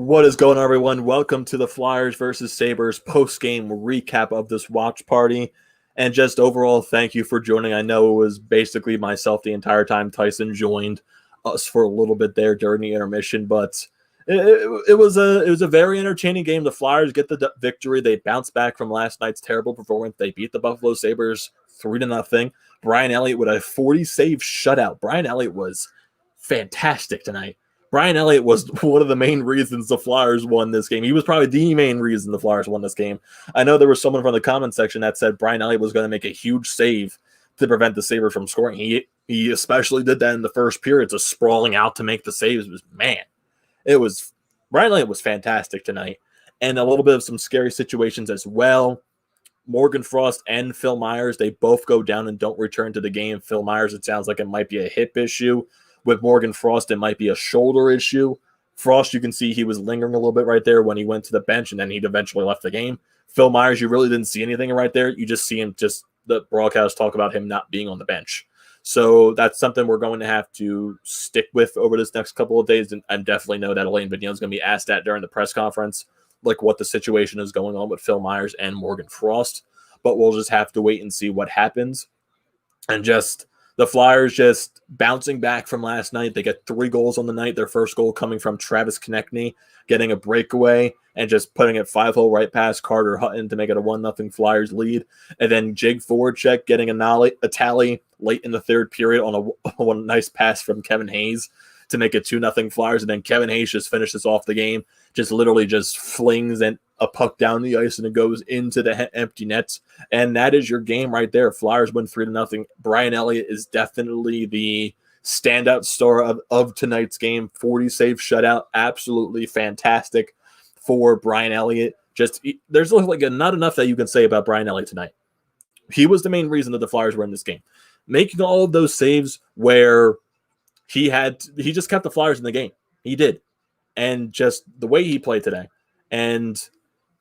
What is going on, everyone? Welcome to the Flyers versus Sabres post-game recap of this watch party. And just overall, thank you for joining. I know it was basically myself the entire time. Tyson joined us for a little bit there during the intermission, but it was a very entertaining game. The Flyers get the victory. They bounce back from last night's terrible performance. They beat the Buffalo Sabres 3-0. Brian Elliott with a 40-save shutout. Brian Elliott was fantastic tonight. Brian Elliott was one of the main reasons the Flyers won this game. He was probably the main reason the Flyers won this game. I know there was someone from the comment section that said Brian Elliott was going to make a huge save to prevent the Sabres from scoring. He especially did that in the first period, so sprawling out to make the saves. Brian Elliott was fantastic tonight. And a little bit of some scary situations as well. Morgan Frost and Phil Myers, they both go down and don't return to the game. Phil Myers, it sounds like it might be a hip issue. With Morgan Frost, it might be a shoulder issue. Frost, you can see he was lingering a little bit right there when he went to the bench, and then he'd eventually left the game. Phil Myers, you really didn't see anything right there. You just see him, just the broadcast talk about him not being on the bench. So that's something we're going to have to stick with over this next couple of days, and I definitely know that Elaine Vigneault is going to be asked that during the press conference, like what the situation is going on with Phil Myers and Morgan Frost. But we'll just have to wait and see what happens. And just the Flyers just bouncing back from last night. They get 3 goals on the night. Their first goal coming from Travis Konechny, getting a breakaway and just putting it 5-hole right past Carter Hutton to make it a 1-0 Flyers lead. And then Jake Voracek getting a tally late in the third period on a nice pass from Kevin Hayes to make it 2-0 Flyers. And then Kevin Hayes just finishes off the game, just literally just flings a puck down the ice and it goes into the empty nets. And that is your game right there. Flyers win 3-0. Brian Elliott is definitely the standout star of tonight's game. 40-save shutout. Absolutely fantastic for Brian Elliott. There's like not enough that you can say about Brian Elliott tonight. He was the main reason that the Flyers were in this game. Making all of those saves where he just kept the Flyers in the game. He did. And just the way he played today. And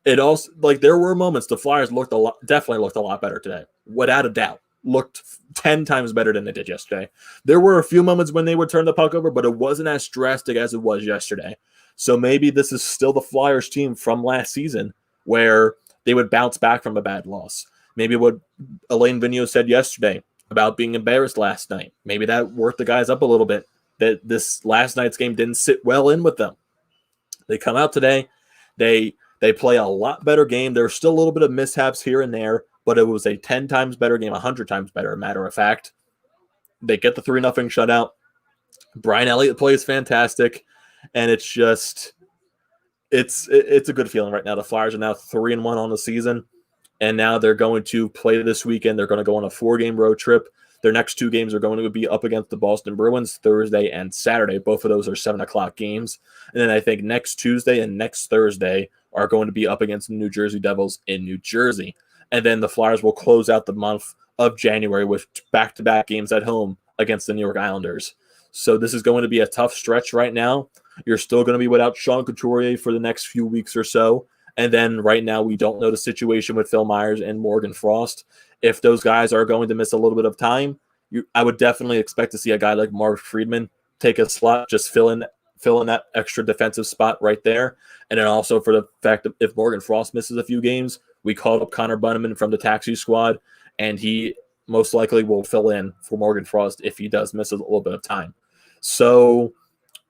it also, like, there were moments the Flyers definitely looked a lot better today, without a doubt. Looked 10 times better than they did yesterday. There were a few moments when they would turn the puck over, but it wasn't as drastic as it was yesterday. So maybe this is still the Flyers team from last season where they would bounce back from a bad loss. Maybe what Elaine Vigneault said yesterday about being embarrassed last night, maybe that worked the guys up a little bit, that this last night's game didn't sit well in with them. They come out today, they play a lot better game. There's still a little bit of mishaps here and there, but it was a 10 times better game, 100 times better, matter of fact. They get the 3-0 shutout. Brian Elliott plays fantastic, and it's a good feeling right now. The Flyers are now 3-1 on the season, and now they're going to play this weekend. They're going to go on a 4-game road trip. Their next 2 games are going to be up against the Boston Bruins Thursday and Saturday. Both of those are 7 o'clock games. And then I think next Tuesday and next Thursday are going to be up against the New Jersey Devils in New Jersey. And then the Flyers will close out the month of January with back-to-back games at home against the New York Islanders. So this is going to be a tough stretch right now. You're still going to be without Sean Couturier for the next few weeks or so. And then right now we don't know the situation with Phil Myers and Morgan Frost. If those guys are going to miss a little bit of time, I would definitely expect to see a guy like Mark Friedman take a slot, just fill in that extra defensive spot right there. And then also for the fact that if Morgan Frost misses a few games, we called up Connor Bunneman from the taxi squad, and he most likely will fill in for Morgan Frost if he does miss a little bit of time. So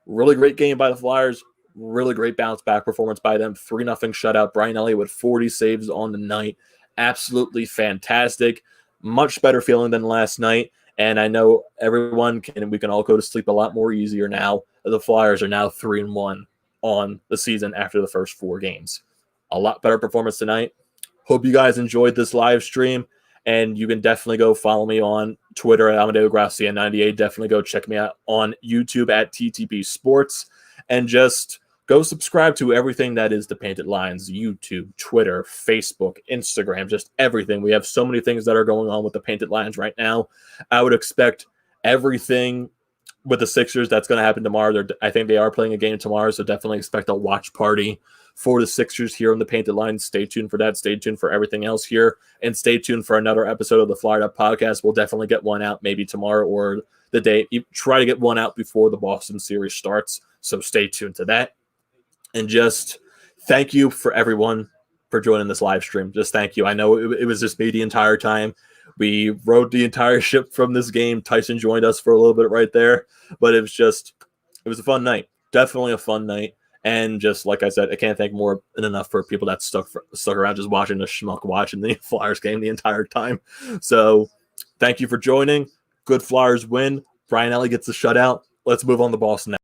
really great game by the Flyers. Really great bounce back performance by them. 3-0 shutout. Brian Elliott with 40 saves on the night. Absolutely fantastic. Much better feeling than last night. And I know we can all go to sleep a lot more easier now. The Flyers are now 3-1 on the season after the first 4 games. A lot better performance tonight. Hope you guys enjoyed this live stream. And you can definitely go follow me on Twitter at Amadeo Gracia 98. Definitely go check me out on YouTube at TTP Sports. And just go subscribe to everything that is the Painted Lines, YouTube, Twitter, Facebook, Instagram, just everything. We have so many things that are going on with the Painted Lines right now. I would expect everything with the Sixers that's going to happen tomorrow. I think they are playing a game tomorrow, so definitely expect a watch party for the Sixers here on the Painted Lines. Stay tuned for that. Stay tuned for everything else here. And stay tuned for another episode of the Flyer Up Podcast. We'll definitely get one out maybe tomorrow or the day. Try to get one out before the Boston series starts, so stay tuned to that. And just thank you for everyone for joining this live stream. Just thank you. I know it was just me the entire time. We rode the entire ship from this game. Tyson joined us for a little bit right there, but it was a fun night. Definitely a fun night. And just like I said, I can't thank more than enough for people that stuck around just watching the schmuck, watching the Flyers game the entire time. So thank you for joining. Good Flyers win. Brian Elliott gets the shutout. Let's move on to Boston now.